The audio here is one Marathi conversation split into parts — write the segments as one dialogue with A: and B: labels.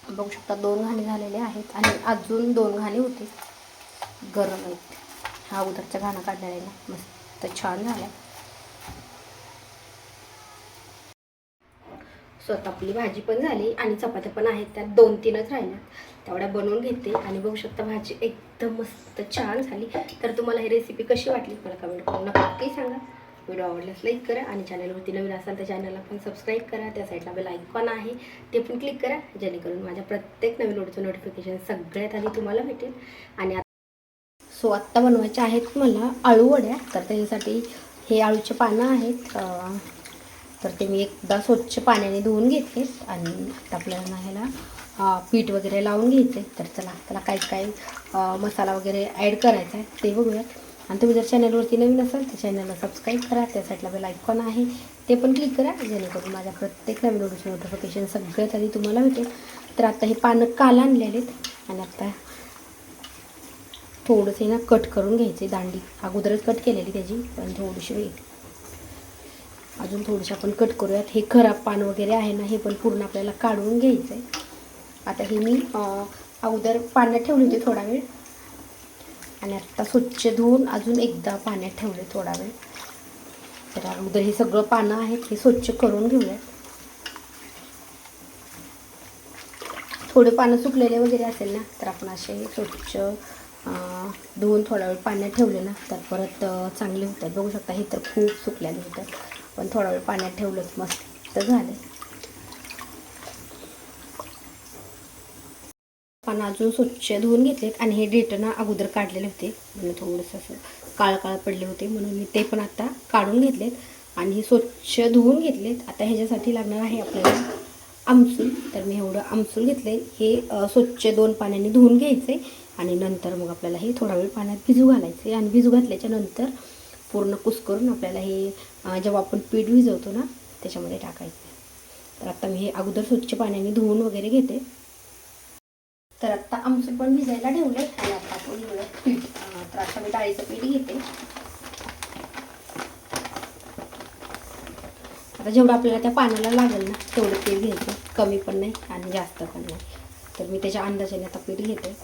A: बघू शकता 2 घाणे झालेले आहेत आणि अजून 2 घाणे होते गरम आहेत. हा उदरचा घाणा काढलेला आहे ना, मस्त छान झाला. स्वतः आपली भाजी पण झाली आणि चपात्या पण आहेत, त्यात 2-3च राहिल्यात, तेवढ्या बनवून घेते. आणि बघू शकता भाजी एकदम मस्त छान झाली. तर तुम्हाला ही रेसिपी कशी वाटली मला कमेंट करून नक्की सांगा. व्हिडिओ आवडल्यास लाईक करा आणि चॅनलवरती नवीन असाल तर चॅनलला पण सबस्क्राईब करा. त्या साईडला बेल आयकॉन आहे ते पण क्लिक करा, जेणेकरून माझ्या प्रत्येक नवीन व्हिडिओचं नोटिफिकेशन सगळ्यात आधी तुम्हाला भेटेल. आणि आत्ता बनवायचे आहेत मला आळू वड्या. तर त्याच्यासाठी हे आळूचे पानं आहेत, तर ते मी एकदा स्वच्छ पाण्याने धुवून घेतले. आणि आपल्याला ह्याला पीठ वगैरे लावून घ्यायचे. तर चला त्याला काय काय मसाला वगैरे ॲड करायचा आहे ते बघूयात. आणि तुम्ही जर चॅनलवरती नवीन असाल तर चॅनलला सबस्क्राईब करा, त्या साईडला बेल आयकॉन आहे ते पण क्लिक करा, जेणेकरून माझ्या प्रत्येक नवीन व्हिडिओचं नोटिफिकेशन सगळ्यात आधी तुम्हाला भेटेल. तर आता हे पानं काल आणलेले आहेत आणि आता थोडंसं ना कट करून घ्यायचे. दांडी अगोदरच कट केलेली त्याची, पण थोडीशी वेळ अजून थोडीशी आपण कट करूयात. हे खराब पान वगैरे आहे ना, हे पण पूर्ण आपल्याला काढून घ्यायचं आहे. आता हे मी अगोदर पाण्यात ठेवले होते थोडा वेळ आणि आत्ता स्वच्छ धुवून अजून एकदा पाण्यात ठेवले थोडा वेळ. तर अगोदर हे सगळं पानं आहेत हे स्वच्छ करून घेऊयात. थोडे पानं सुकलेले वगैरे असेल ना, तर आपण असे स्वच्छ धुवून थोडा वेळ पाण्यात ठेवले ना, तर परत चांगले होतात. बघू शकता हे तर खूप सुकलेले होतात, पण थोडा वेळ पाण्यात ठेवलंच मस्त झाले. पानं अजून स्वच्छ धुवून घेतलेत आणि हे डेट ना अगोदर काढलेले होते, म्हणजे थोडंसं असं काळ काळ पडले होते, म्हणून मी ते पण आता काढून घेतलेत आणि हे स्वच्छ धुवून घेतलेत. आता ह्याच्यासाठी लागणार आहे आपल्याला आमसूल. तर मी एवढं आमसूल घेतले. हे स्वच्छ 2 पाण्याने धुवून घ्यायचे आणि नंतर मग आपल्याला हे थोडा वेळ पाण्यात भिजू घालायचे. आणि भिजू घातल्याच्या नंतर पूर्ण कुस्करून आपल्याला हे जेव्हा आपण पीठ भिजवतो ना त्याच्यामध्ये टाकायचं. तर आता मी हे अगोदर स्वच्छ पाण्याने धुवून वगैरे घेते. तर आता आमसूल पण भिजायला ठेवले आणि आता आपण पीठ. तर आता मी डाळीचं पीठ घेते. आता जेवढं आपल्याला त्या पाण्याला लागेल ना तेवढं पीठ घ्यायचं, कमी पण नाही आणि जास्त पण नाही. तर मी त्याच्या अंदाजाने आता पीठ घेते.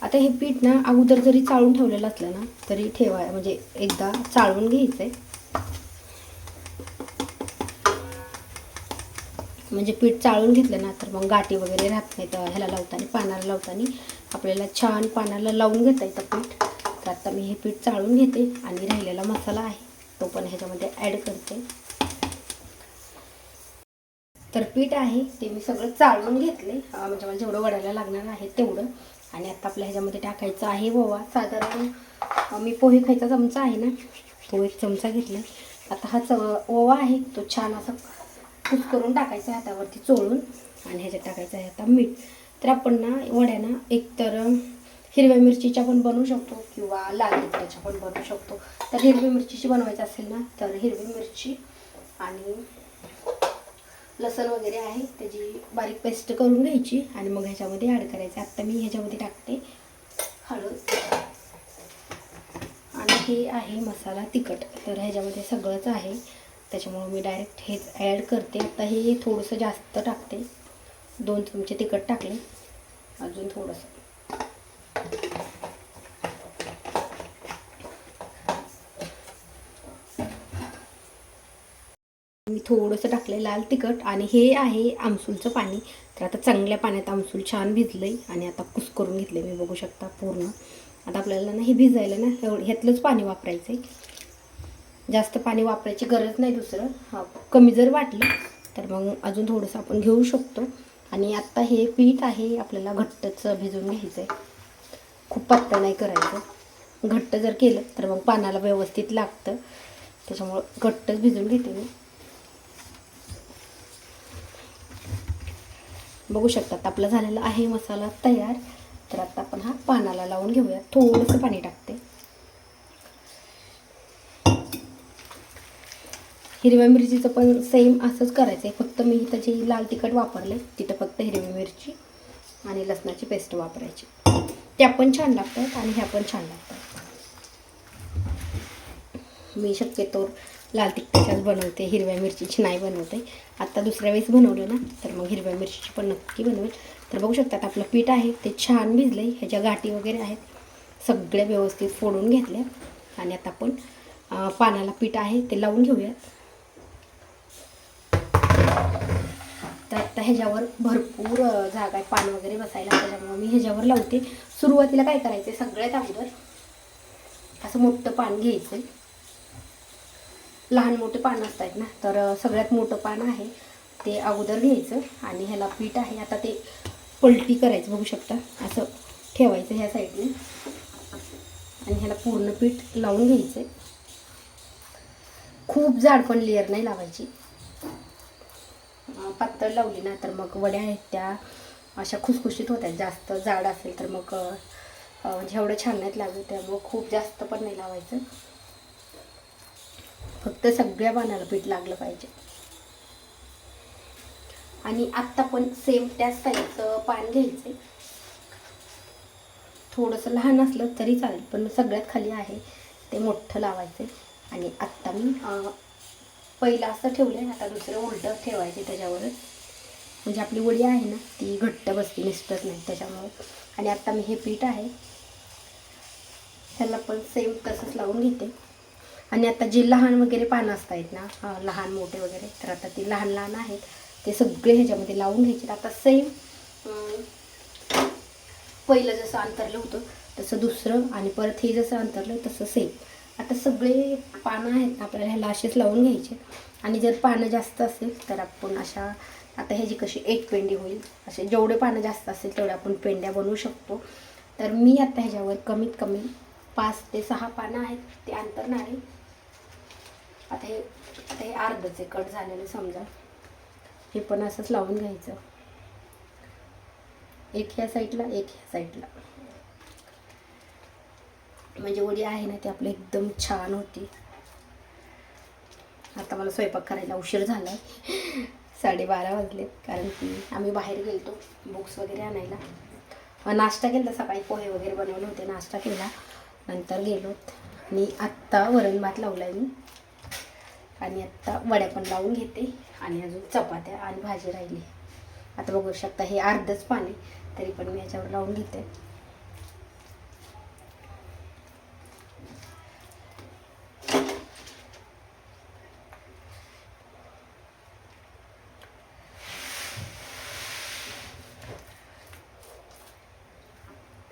A: आता हे पीठ ना अगोदर जरी चाळून ठेवलेलं असलं ना तरी म्हणजे एकदा चाळून घ्यायचं आहे, म्हणजे पीठ चाळून घेतलं ना तर मग गाठी वगैरे राहत नाही. तर ह्याला लावताना पानाला लावताना आपल्याला छान पानाला लावून घेता येतं पीठ. तर आता मी हे पीठ चाळून घेते आणि राहिलेला मसाला आहे तो पण ह्याच्यामध्ये ॲड करते. तर पीठ आहे ते मी सगळं चाळून घेतले, म्हणजे मला जेवढं वड्याला लागणार आहे तेवढं. आणि आता आपल्या ह्याच्यामध्ये टाकायचं आहे ओवा. साधारण मी पोहे खायचा चमचा आहे ना तो 1 चमचा घेतला. आता हा ओवा आहे तो छान असा कुस्करून टाकायचा हातावरती चोळून आणि ह्याच्यात टाकायचं आहे आता मीठ. तर आपण ना वड्याना एकतर हिरव्या मिरचीच्या पण बनवू शकतो किंवा लाल तिखटाच्या पण बनवू शकतो. तर हिरवी मिरचीची बनवायची असेल ना तर हिरवी मिरची आणि लसण वगैरे आहे त्याची बारीक पेस्ट करून घ्यायची आणि मग ह्याच्यामध्ये ॲड करायचं. आत्ता मी ह्याच्यामध्ये टाकते हळद आणि हे आहे मसाला तिखट. तर ह्याच्यामध्ये सगळंच आहे त्याच्यामुळे मी डायरेक्ट हेच ॲड करते. आता हे थोडंसं जास्त टाकते, 2 चमचे तिखट टाकले, अजून थोडंसं. मी थोडंसं टाकले लाल तिखट आणि हे आहे आमसूलचं पाणी. तर आता चांगल्या पाण्यात आमसूल छान भिजलंय आणि आता कुस्करून घेतले मी, बघू शकता पूर्ण. आता आपल्याला ना हे भिजायला ना ह्यातलंच पाणी वापरायचं आहे, जास्त पाणी वापरायची गरज नाही दुसरं. कमी जर वाटलं तर मग अजून थोडंसं आपण घेऊ शकतो. आणि आत्ता हे पीठ आहे आपल्याला घट्टच भिजवून घ्यायचं आहे, खूप पातळ नाही करायचं. घट्ट जर केलं तर मग पानाला व्यवस्थित लागतं, त्याच्यामुळं घट्टच भिजवून घेते मी. बघू शकतात आपला झालेला आहे मसाला तयार. तर आता आपण हा पानाला लावून घेऊया. थोडंसं पाणी टाकते. हिरव्या मिरचीचं पण सेम असंच करायचं आहे, फक्त मी इथं जे लाल तिखट वापरले तिथं फक्त हिरवी मिरची आणि लसणाची पेस्ट वापरायची. त्या पण छान लागतात आणि ह्या पण छान लागतात. मी शक्यतो लाल तिखटाच्याच बनवते, हिरव्या मिरचीची नाही बनवते. आत्ता दुसऱ्या वेळेस बनवलं ना तर मग हिरव्या मिरचीची पण नक्की बनवेल. तर बघू शकतात आपलं पीठ आहे ते छान भिजलं आहे. ह्याच्या गाठी वगैरे आहेत सगळ्या व्यवस्थित फोडून घेतल्या. आणि आता आपण पानाला पीठ आहे ते लावून घेऊयात. तर आता ह्याच्यावर भरपूर जागा आहे पान वगैरे बसायला, त्याच्यामुळे मी ह्याच्यावर लावते. सुरुवातीला काय करायचं, सगळ्यात अगोदर असं मोठं पान घ्यायचं. लहान मोठे पान असतात ना, तर सगळ्यात मोठं पान आहे ते अगोदर घ्यायचं. आणि ह्याला पीठ आहे आता ते पलटी करायचं. बघू शकता असं ठेवायचं ह्या साईडने आणि ह्याला पूर्ण पीठ लावून घ्यायचं. खूप जाड पण लेअर नाही लावायची. पातळ लावली ना तर मग वड्या आहेत त्या अशा खुसखुशीत होतात. जास्त जाड असेल तर मग म्हणजे एवढं छान नाहीत लागत. त्यामुळं खूप जास्त पण नाही लावायचं, फक्त सगळ्या पानाला पीठ लागलं पाहिजे. आणि आत्ता पण सेम त्याच साईजचं पान घ्यायचं. थोडंसं लहान असलं तरी चालेल, पण सगळ्यात खाली आहे ते मोठं लावायचं. आणि आत्ता मी पहिलं असं ठेवलं आहे, आता दुसरं उलटं ठेवायचे त्याच्यावरच, म्हणजे आपली वडी आहे ना ती घट्ट बसते, निसटत नाही त्याच्यामुळे. आणि आत्ता मी हे पीठ आहे ह्याला पण सेम तसंच लावून घेते. आणि आता जे लहान वगैरे पानं असतात ना, लहान मोठे वगैरे, तर आता ती लहान लहान आहेत ते सगळे ह्याच्यामध्ये लावून घ्यायचे. आता सेम पहिलं जसं अंतरलं होतं तसं दुसरं, आणि परत हे जसं अंतरलं तसं सेम. आता सगळे पानं आहेत आपल्याला ह्याला असेच लावून घ्यायचे. आणि जर पानं जास्त असेल तर आपण अशा, आता ह्याची कशी एक पेंडी होईल, असे जेवढे पानं जास्त असेल तेवढे आपण पेंड्या बनवू शकतो. तर मी आता ह्याच्यावर कमीत कमी 5 ते 6 पानं आहेत ते अंतरणार आहे. आता हे अर्धचे कट झालेलं समजा, हे पण असंच लावून घ्यायचं. एक ह्या साईडला एक ह्या साईडला, म्हणजे वडी आहे ना ती आपली एकदम छान होती. आता मला स्वयंपाक करायला उशीर झाला आहे, 12:30 वाजले, कारण की आम्ही बाहेर गेलतो बुक्स वगैरे आणायला. नाश्ता केला सकाळी, पोहे वगैरे बनवले होते, नाश्ता केला, नंतर गेलोत. आणि आत्ता वरण भात लावला आहे मी. आणि आत्ता वड्या पण लावून घेते आणि अजून चपात्या आणि भाजी राहिली. आता बघू शकता हे अर्धच पाणी, तरी पण मी याच्यावर लावून घेते.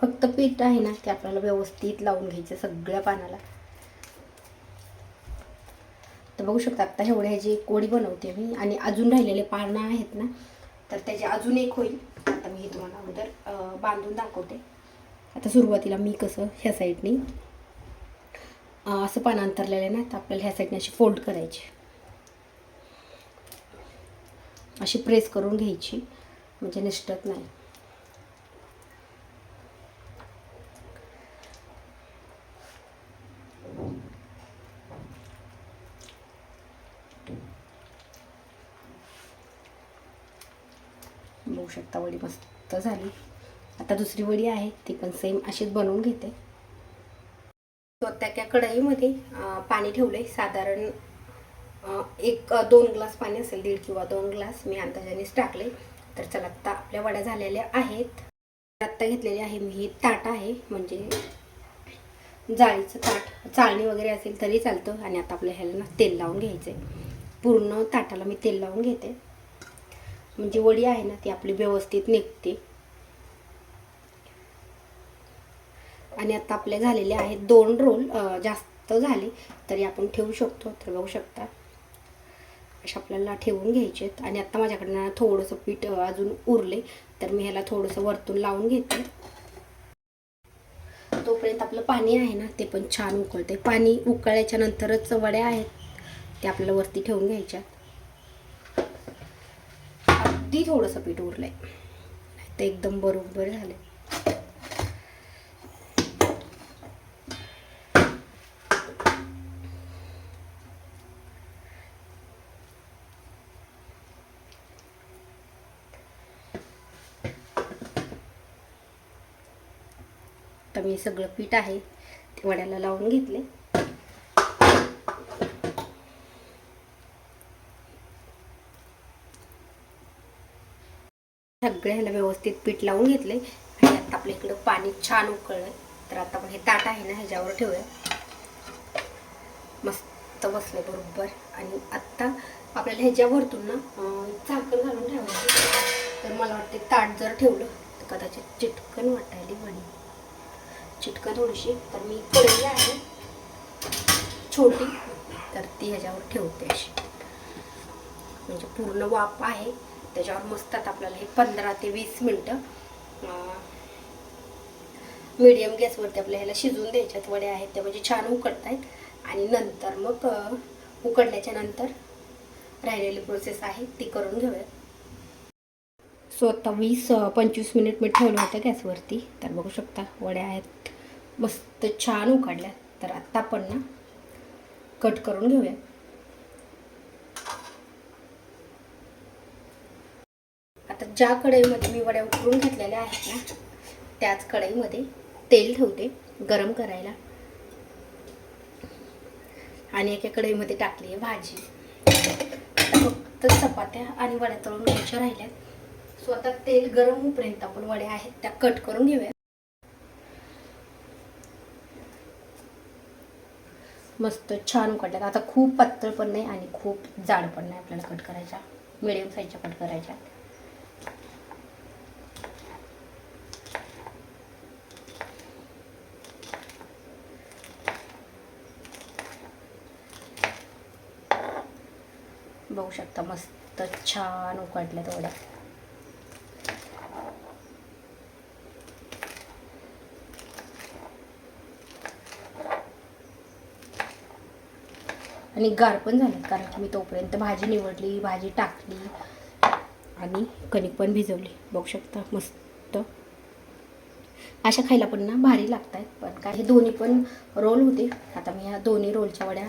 A: फक्त पीठ आहे ना ते आपल्याला व्यवस्थित लावून घ्यायचं सगळ्या पानाला. तर बघू शकता आत्ता एवढ्या ह्याची एक वडी बनवते मी. आणि अजून राहिलेले पानं आहेत ना, तर त्याचे अजून एक होईल. आता मी हे तुम्हाला अगोदर बांधून दाखवते. आता सुरुवातीला मी कसं ह्या साईडनी असं पान अंतरलेलं आहे ना, तर आपल्याला ह्या साईडने अशी फोल्ड करायची, अशी प्रेस करून घ्यायची, म्हणजे निसटत नाही. बघू शकता वडी मस्त झाली. आता दुसरी वडी आहे ती पण सेम अशीच बनवून घेते. त्या कढईमध्ये पाणी ठेवलंय, साधारण 1-2 ग्लास पाणी असेल, 1.5 किंवा 2 ग्लास मी अंदाजानेच टाकले. तर चला आत्ता आपल्या वड्या झालेल्या आहेत. आत्ता घेतलेली आहे मी ही ताट आहे, म्हणजे जाळीचं ताट, चाळणी वगैरे असेल तरी चालतं. आणि आता आपल्या ह्याला ना तेल लावून घ्यायचं आहे. पूर्ण ताटाला मी तेल लावून घेते, म्हणजे वडी आहे ना ती आपली व्यवस्थित निघते. आणि आता आपले झालेले आहेत 2 रोल. जास्त झाले तरी आपण ठेवू शकतो. तर बघू शकता अशा आपल्याला ठेवून घ्यायचे आहेत. आणि आता माझ्याकडनं थोडंसं पीठ अजून उरले, तर मी ह्याला थोडंसं वरतून लावून घेते. तोपर्यंत आपलं पाणी आहे ना ते पण छान उकळते. पाणी उकळल्याच्या नंतरच वड्या आहेत ते आपल्याला वरती ठेवून घ्यायच्या. अगदी थोडंसं पीठ उरलंय, ते एकदम बरोबर झाले. तर मी सगळं पीठ आहे ते वड्याला लावून घेतले. सगळ्या ह्याला व्यवस्थित पीठ लावून घेतले आणि आता आपल्या इकडं पाणी छान उकळलंय. तर आता आपण हे ताट आहे ना ह्याच्यावर ठेवूया. मस्त बसले बरोबर. आणि आत्ता आपल्याला ह्याच्यावरतून ना झाकण घालून ठेवायचं. तर मला वाटते ताट जर ठेवलं तर कदाचित चिटकन वाटायला वडी चिटकन थोडीशी. तर मी कढई आहे छोटी, तर ती ह्याच्यावर ठेवते अशी. म्हणजे पूर्ण वाफ आहे त्याच्यावर मस्त. आपल्याला हे 15 ते 20 मिनटं मीडियम गॅसवरती आपल्या ह्याला शिजवून द्यायच्यात. वड्या आहेत त्या म्हणजे छान उकडत आहेत. आणि नंतर मग उकडल्याच्या नंतर राहिलेली प्रोसेस आहे ती करून घेऊया. सो आता 20-25 मिनिट मी ठेवलं होतं गॅसवरती. तर बघू शकता वड्या आहेत मस्त छान उकडल्या. तर आत्ता आपण ना कट करून घेऊया. आता ज्या कढईमध्ये मी वड्या उकळून घेतलेल्या आहेत ना त्याच कढईमध्ये तेल ठेवते गरम करायला. आणि एका कढईमध्ये टाकली आहे भाजी. फक्त चपात्या आणि वड्या तळून घ्यायच्या राहिल्यात. सो आता तेल गरम होईपर्यंत आपण वड्या आहेत त्या कट करून घेऊया. मस्त छान उकडल्यात. आता खूप पातळ पण नाही आणि खूप जाड पण नाही. आपल्याला कट करायच्या मिडियम साईजच्या कट करायच्या. बघू शकता मस्त छान उकडल्यात वड्या. आणि गार पण झाल्यात कारण की मी तोपर्यंत भाजी निवडली, भाजी टाकली आणि कणिक पण भिजवली. बघू शकता मस्त. अशा खायला पण ना भारी लागतात. पण काय हे दोन्ही पण रोल होते. आता मी ह्या दोन्ही रोलच्या वड्या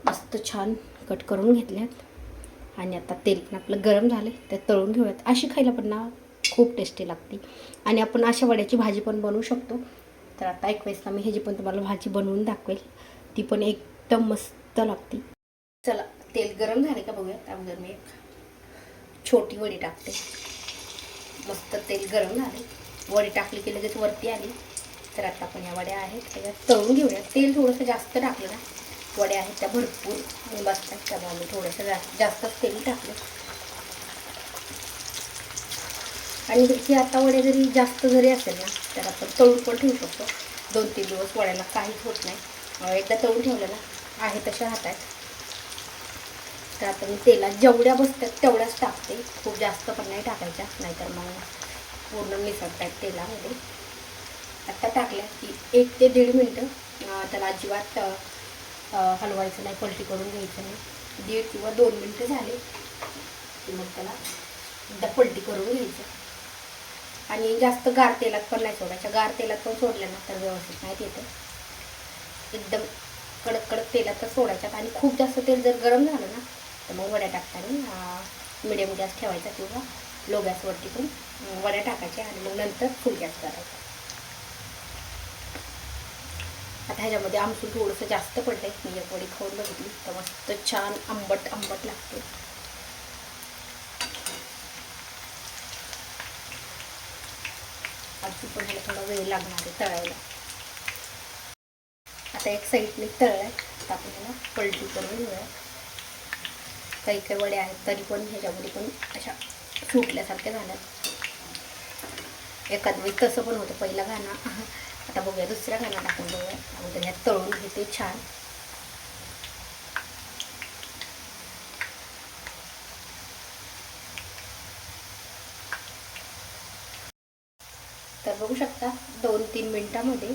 A: मस्त छान कट करून घेतल्यात. आणि आता तेल पण आपलं गरम झालं ते तळून घेऊयात. अशी खायला पण ना खूप टेस्टी लागते. आणि आपण अशा वड्याची भाजी पण बनवू शकतो. तर आता एक वेळेस मी ह्याची पण तुम्हाला भाजी बनवून दाखवेल. ती पण एकदम मस्त लागते. चला तेल गरम झाले का बघूया. त्यामध्ये मी एक छोटी वडी टाकते. मस्त तेल गरम झाले. वडी टाकली की लगेच वरती आली. तर आता आपण या वड्या आहेत त्याच्यात तळून घेऊया. तेल थोडंसं जास्त टाकलं ना वड्या आहेत त्या भरपूर बसतात. त्यामुळे आम्ही थोडंसं जास्तच तेल टाकलं. आणि ही आता वड्या जरी जास्त जरी असेल ना तर आपण तळून पण ठेवू शकतो. 2-3 दिवस वड्याला काहीच होत नाही. एकदा तळून ठेवलं ना आहे तशा राहतात. तर आता मी तेलात जेवढ्या बसतात तेवढ्याच टाकते. खूप जास्त पण नाही टाकायच्या नाहीतर मग पूर्ण मिसळतात तेलामध्ये. आत्ता टाकल्या की 1 ते 1.5 मिनटं त्याला अजिबात हलवायचं नाही, पलटी करून घ्यायचं नाही. 1.5 किंवा 2 मिनटं झाले की मग त्याला एकदा पलटी करून घ्यायचं. आणि जास्त गार तेलात पण नाही सोडायचं. गार तेलात पण सोडलं ना तर व्यवस्थित नाही येतं. एकदम कडक कडक तेलातच सोडायच्यात. आणि खूप जास्त तेल जर गरम झालं ना तर मग वड्या टाकताना मिडियम गॅस ठेवायचा किंवा लो गॅसवरती पण वड्या टाकायच्या आणि मग नंतर फुल गॅस करायचा. आता ह्याच्यामध्ये आमसूल थोडंसं जास्त पडलंय. मी एक वडी खाऊन बघितली तर मस्त छान आंबट आंबट लागते. आमसूल पण ह्याला थोडा वेळ लागणार आहे तळायला. आता एक साईडने तळलाय तर आपण ह्याला पलटी करून घेऊया. काही काही वड्या आहेत तरी पण ह्याच्यामध्ये पण अशा सुटल्यासारख्या झाल्यात. एखाद वेळी तसं पण होतं पहिला घाणा. आता बघूया दुसऱ्या घाणा टाकून बघूया. अगोदर ह्यात तळून घेते छान. तर बघू शकता 2-3 मिनटामध्ये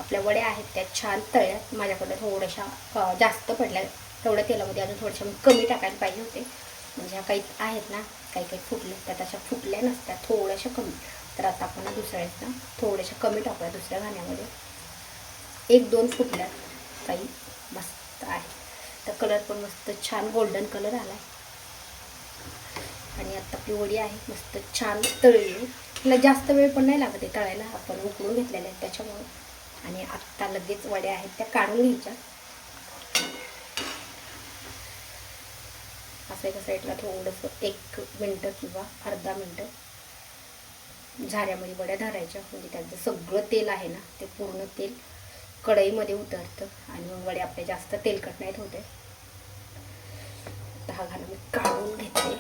A: आपल्या वड्या आहेत त्या छान तळ्यात. माझ्याकडे थोड्याशा जास्त पडल्या. तेवढ्या तेलामध्ये अजून थोड्याशा कमी टाकायला पाहिजे होते. म्हणजे ह्या काही आहेत ना काही काही फुटल्या त्यात अशा फुटल्या नसत्या, थोड्याशा कमी. तर आता आपण दुसऱ्या आहेत ना थोड्याशा कमी टाकूया दुसऱ्या घाण्यामध्ये. 1-2 फुटल्या काही मस्त आहे. तर कलर पण मस्त छान गोल्डन कलर आला. आणि आता आपली वडी आहे मस्त छान तळली. तिला जास्त वेळ पण नाही लागत आहे तळायला. आपण उकळून घेतलेल्या आहेत त्याच्यामुळे. आणि आत्ता लगेच वड्या आहेत त्या काढून घ्यायच्या. असं एका साईडला थोडंसं 1 मिनटं किंवा अर्धा मिनटं झाऱ्यामध्ये वड्या धरायच्या, म्हणजे त्याचं सगळं तेल आहे ना ते पूर्ण तेल कढईमध्ये उतरतं आणि मग वडे आपले जास्त तेलकट नाहीत होते. आता हा घाणा मी काढून घेते.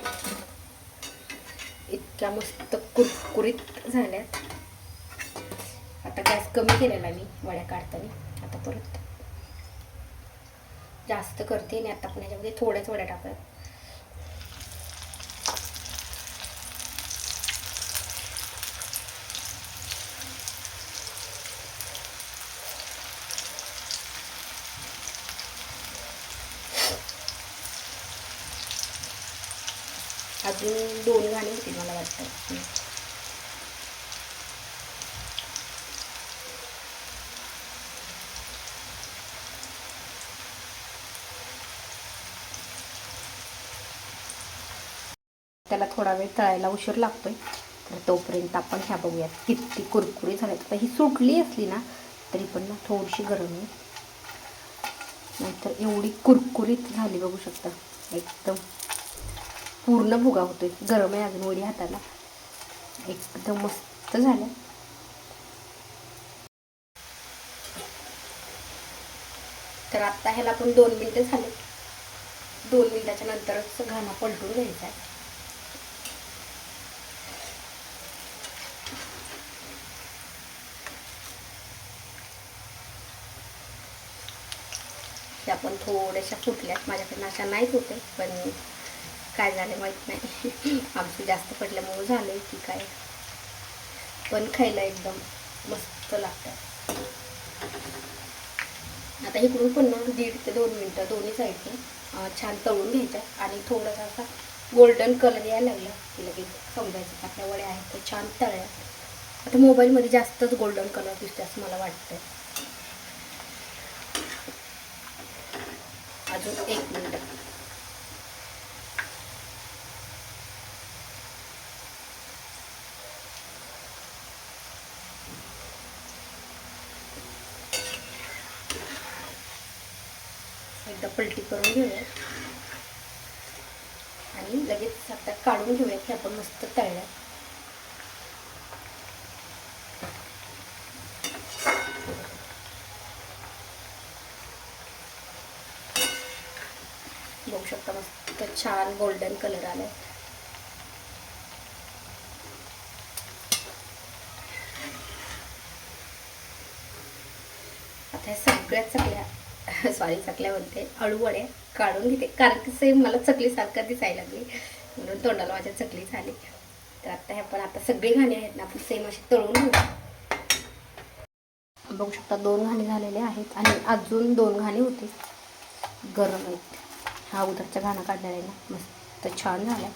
A: इतक्या मस्त कुरकुरीत झाल्यात. आता गॅस कमी केलेला मी वड्या काढताना. आता परत जास्त करते आणि आता पण ह्याच्यामध्ये थोड्याच वड्या टाकतात. अजून 2 घाणे होतील मला वाटतं. त्याला थोडा वेळ तळायला उशीर लागतोय, तर तोपर्यंत आपण ह्या बघूयात किती कुरकुरीत झाल्यात. आता ही सुटली असली ना तरी पण ना थोडीशी गरम आहे, नाहीतर एवढी कुरकुरीत झाली बघू शकता. एकदम पूर्ण भुगा होतोय. गरम आहे अजून वडी हाताला. एकदम मस्त झालं. तर आता ह्याला पण 2 मिनटं झाले. 2 मिनिटाच्या नंतरच घाणा पलटून घ्यायचा आहे. त्या पण थोड्याशा फुटल्यात. माझ्याकडनं अशा नाहीच होते, पण काय झालं माहीत नाही. आमचं जास्त पडल्यामुळं झालंय की काय. पण खायला एकदम मस्त लागतं. आता इकडून पण ना 1.5 ते 2 मिनटं दोन्ही साईडने छान तळून घ्यायच्या आणि थोडासा असा गोल्डन कलर यायला लागला की लगेच समजायचं की आपल्या वड्या आहेत तर छान तळल्या. आता मोबाईलमध्ये जास्तच गोल्डन कलर दिसते असं मला वाटतं. अजून 1 मिनिट. एकदा पलटी करून घेऊया आणि लगेच आता काढून घेऊया की आपण मस्त तळल्या. बघू शकता मस्त छान गोल्डन कलर आलाय. आता हे सगळ्या चकल्या म्हणते अळूवड्या काढून घेते, कारण की सेम मला चकलीसारखं दिसायला लागली म्हणून तोंडाला माझ्या चकली झाली. तर आता ह्या पण आता सगळे घाणे आहेत ना आपण सेम असे तळून घेऊ. बघू शकता 2 घाणे झालेले आहेत आणि अजून 2 घाणे होते गरम आहेत. हा उधरचा घाणा काढलेला आहे ना मस्त छान झाला.